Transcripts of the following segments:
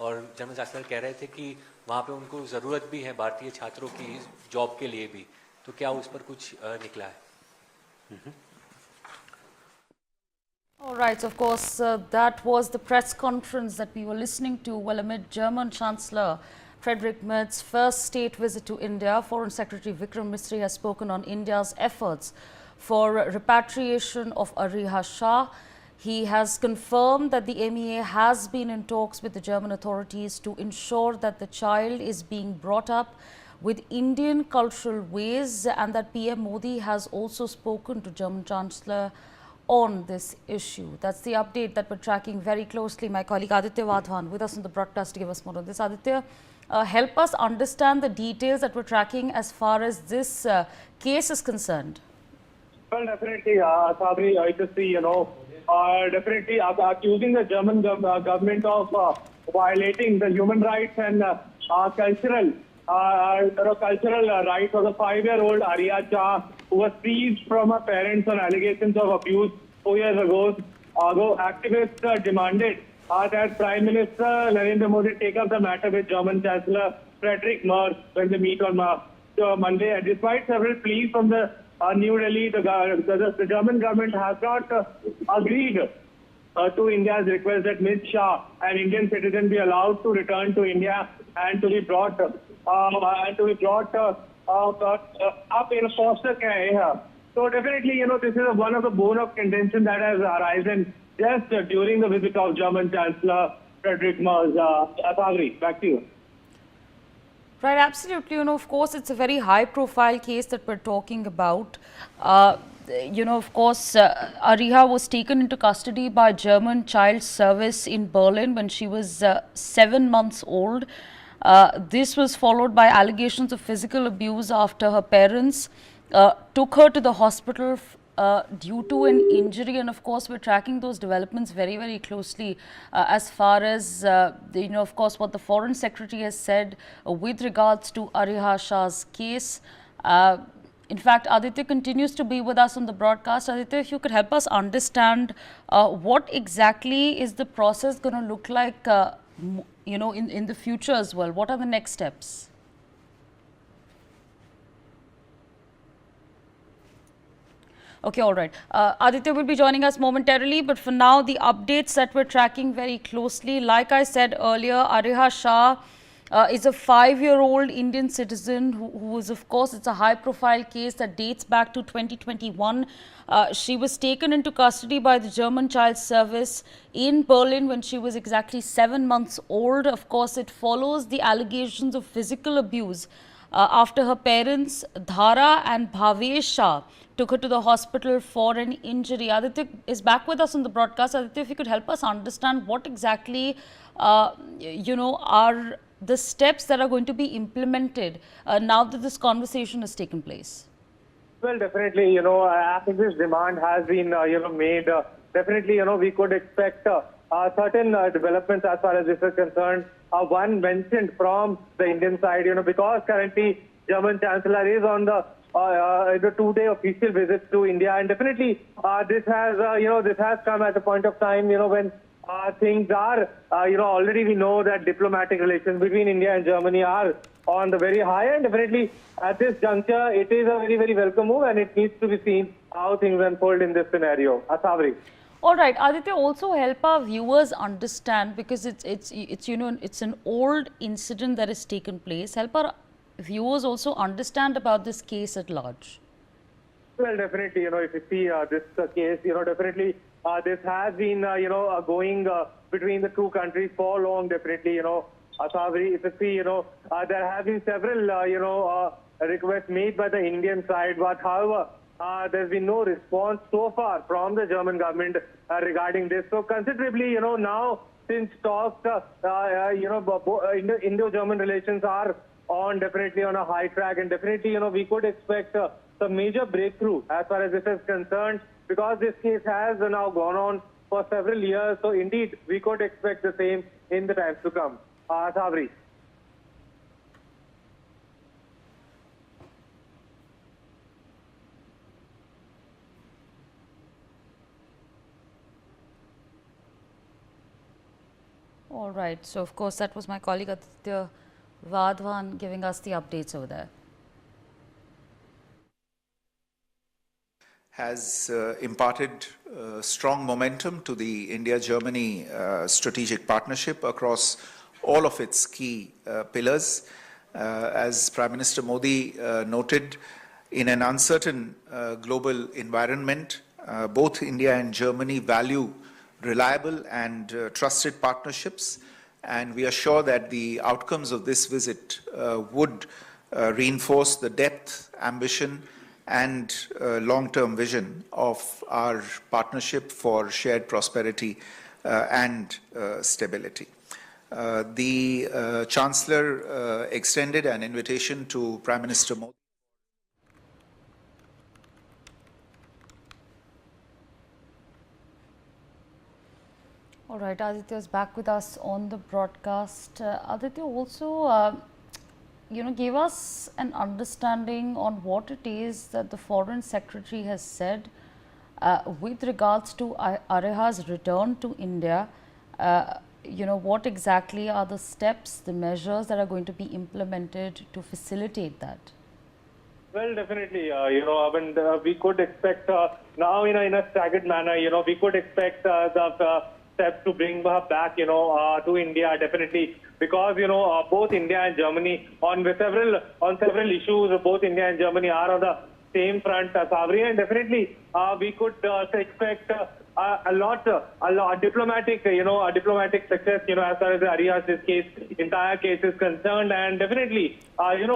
और German chancellor कह रहे थे कि वहाँ पे उनको ज़रूरत भी है भारतीय छात्रों की जॉब के लिए भी, तो क्या उस पर कुछ निकला है? All right, of course, that was the press conference that we were listening to while amid German Chancellor Frederick's first state visit to India. Foreign Secretary Vikram Misri has spoken on India's efforts for repatriation of Ariha Shah. He has confirmed that the MEA has been in talks with the German authorities to ensure that the child is being brought up with Indian cultural ways, and that PM Modi has also spoken to German Chancellor on this issue. That's the update that we're tracking very closely. My colleague Aditya Wadhawan with us on the broadcast to give us more on this. Aditya, help us understand the details that we're tracking as far as this case is concerned. Well, definitely, Sabri, I just see, definitely accusing the German government of violating the human rights and cultural rights of the 5-year-old Aryasha, who was seized from her parents on allegations of abuse 4 years ago. Activists demanded that Prime Minister Narendra Modi take up the matter with German Chancellor Frederick when they meet on Monday. And despite several pleas from the New Delhi, the German government has not agreed to India's request that Ms. Shah, an Indian citizen, be allowed to return to India and to be brought up in a foster care. So definitely, this is one of the bone of contention that has arisen just during the visit of German Chancellor Frederick Merz. Asagri, back to you. Right, absolutely. Of course, it's a very high-profile case that we're talking about. Of course, Ariha was taken into custody by German Child Service in Berlin when she was 7 months old. This was followed by allegations of physical abuse after her parents took her to the hospital due to an injury. And of course, we're tracking those developments very, very closely as far as, of course, what the Foreign Secretary has said with regards to Ariha Shah's case. In fact, Aditya continues to be with us on the broadcast. Aditya, if you could help us understand what exactly is the process going to look like, in the future as well? What are the next steps? Okay, all right. Aditya will be joining us momentarily, but for now, the updates that we're tracking very closely. Like I said earlier, Ariha Shah is a 5-year-old Indian citizen who is, of course, it's a high-profile case that dates back to 2021. She was taken into custody by the German Child Service in Berlin when she was exactly 7 months old. Of course, it follows the allegations of physical abuse after her parents, Dhara and Bhavesh Shah, took her to the hospital for an injury. Aditya is back with us on the broadcast. Aditya, if you could help us understand what exactly, are the steps that are going to be implemented now that this conversation has taken place? Well, definitely, I think this demand has been, made. Definitely, we could expect certain developments as far as this is concerned. One mentioned from the Indian side, because currently German Chancellor is on the 2-day official visit to India, and definitely this has come at a point of time, when things are, already we know that diplomatic relations between India and Germany are on the very high, and definitely at this juncture, it is a very, very welcome move, and it needs to be seen how things unfold in this scenario. Asavri. All right, Aditya, also help our viewers understand, because it's an old incident that has taken place. Help our viewers also understand about this case at large. Well, definitely, if you see this case, definitely this has been, going between the two countries for long. Definitely, Asavri, if you see, there have been several, requests made by the Indian side, but however, there's been no response so far from the German government regarding this. So considerably, now since talks, Indo-German relations are definitely on a high track, and definitely, we could expect some major breakthrough as far as this is concerned, because this case has now gone on for several years. So indeed, we could expect the same in the times to come. Sabri. All right. So, of course, that was my colleague Aditya Vadwan giving us the updates over there. Has imparted strong momentum to the India-Germany strategic partnership across all of its key pillars. As Prime Minister Modi noted, in an uncertain global environment, both India and Germany value reliable and trusted partnerships, and we are sure that the outcomes of this visit would reinforce the depth, ambition, and long-term vision of our partnership for shared prosperity and stability. The Chancellor extended an invitation to Prime Minister Modi. All right, Aditya is back with us on the broadcast. Aditya also gave us an understanding on what it is that the Foreign Secretary has said with regards to Ariha's return to India. What exactly are the steps, the measures that are going to be implemented to facilitate that? Well, definitely, we could expect now in a staggered manner, we could expect the steps to bring her back, to India, definitely, because, both India and Germany on several issues, both India and Germany are on the same front, Savri, and definitely we could expect a lot diplomatic, a diplomatic success, as far as the Aryasha's entire case is concerned, and definitely,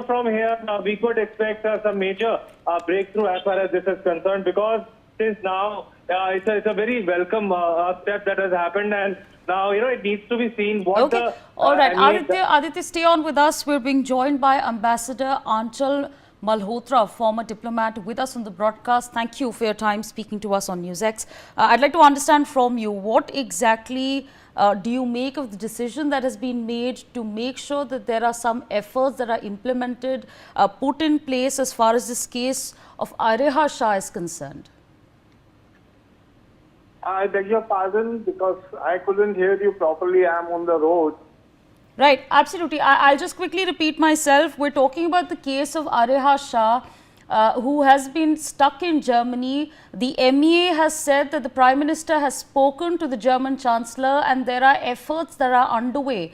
from here we could expect some major breakthrough as far as this is concerned, because since now it's a very welcome step that has happened, and now it needs to be seen what okay. All right, Aditya, stay on with us. We're being joined by Ambassador Aanchal Malhotra, former diplomat, with us on the broadcast. Thank you for your time speaking to us on NewsX. I'd like to understand from you, what exactly do you make of the decision that has been made to make sure that there are some efforts that are implemented, put in place as far as this case of Ariha Shah is concerned? I beg your pardon because I couldn't hear you properly. I'm on the road. Right, absolutely. I'll just quickly repeat myself. We're talking about the case of Ariha Shah, who has been stuck in Germany. The MEA has said that the Prime Minister has spoken to the German Chancellor, and there are efforts that are underway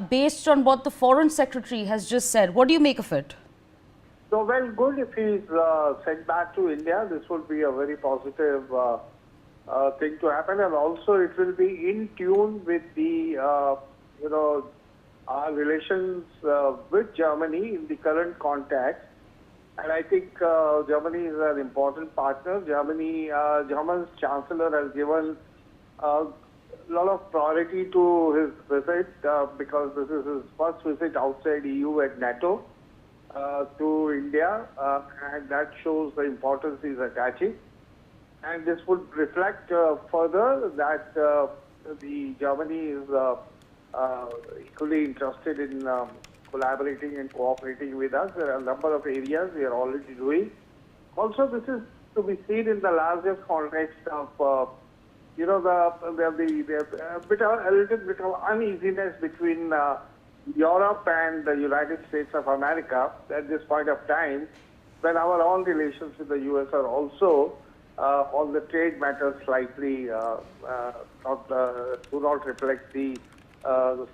based on what the Foreign Secretary has just said. What do you make of it? So, well, good if he's sent back to India. This would be a very positive thing to happen, and also it will be in tune with the, our relations with Germany in the current context. And I think Germany is an important partner. German's Chancellor has given a lot of priority to his visit because this is his first visit outside EU and NATO to India, and that shows the importance he's attaching. And this would reflect further that the Germany is equally interested in collaborating and cooperating with us. There are a number of areas we are already doing. Also, this is to be seen in the larger context of, a little bit of uneasiness between Europe and the United States of America at this point of time, when our own relations with the US are also on the trade matters slightly do not reflect the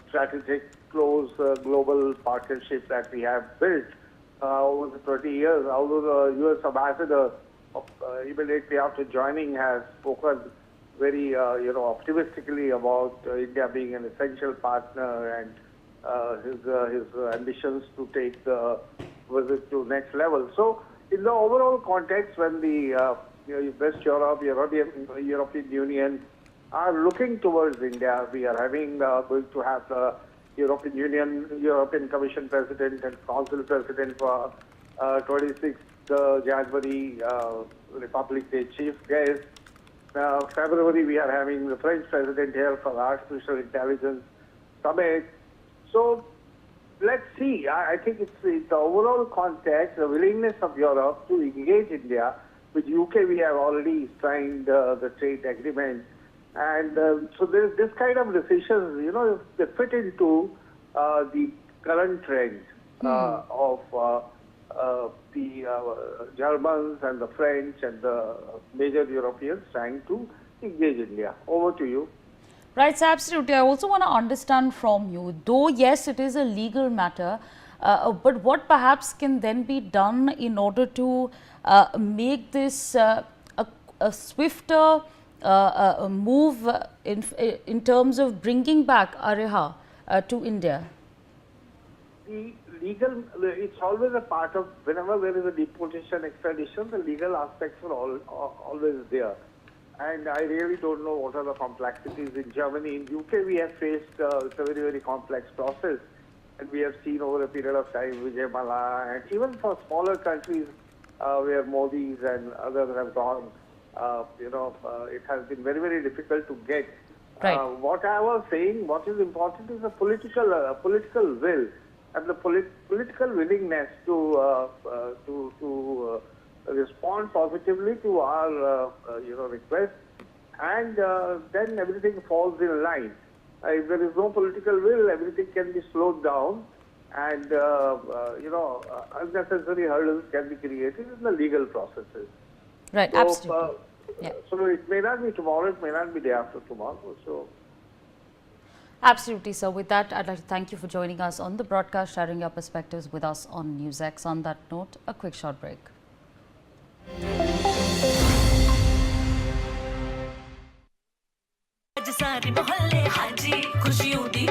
strategic close global partnership that we have built over the 20 years. Although the US ambassador immediately after joining has spoken very optimistically about India being an essential partner and his ambitions to take the visit to next level. So in the overall context, when the West Europe, European Union are looking towards India, we are going to have the European Commission President and Council President for 26th January, Republic Day chief guest. February we are having the French President here for Artificial Intelligence Summit. So let's see. I think it's the overall context, the willingness of Europe to engage India. With UK, we have already signed the trade agreement, And so there's this kind of decisions, you know, if they fit into the current trend of the Germans and the French and the major Europeans trying to engage India. Over to you. Right, so absolutely. I also want to understand from you, though yes, it is a legal matter, but what perhaps can then be done in order to make this a swifter move in terms of bringing back Ariha to India? The legal, it's always a part of, whenever there is a deportation, extradition, the legal aspects are always there. And I really don't know what are the complexities in Germany. In UK, we have faced, it's a very, very complex process. And we have seen over a period of time, Vijay Mala, and even for smaller countries where Modi's and others have gone, it has been very, very difficult to get. Right. What I was saying, what is important is a political will and the political willingness to respond positively to our request, and then everything falls in line. If there is no political will, everything can be slowed down, and unnecessary hurdles can be created in the legal processes. Right, So, absolutely. Yeah. So it may not be tomorrow, it may not be day after tomorrow. So. Absolutely, sir. With that, I'd like to thank you for joining us on the broadcast, sharing your perspectives with us on NewsX. On that note, a quick short break. सारे मोहल्ले हाजी खुशियों दी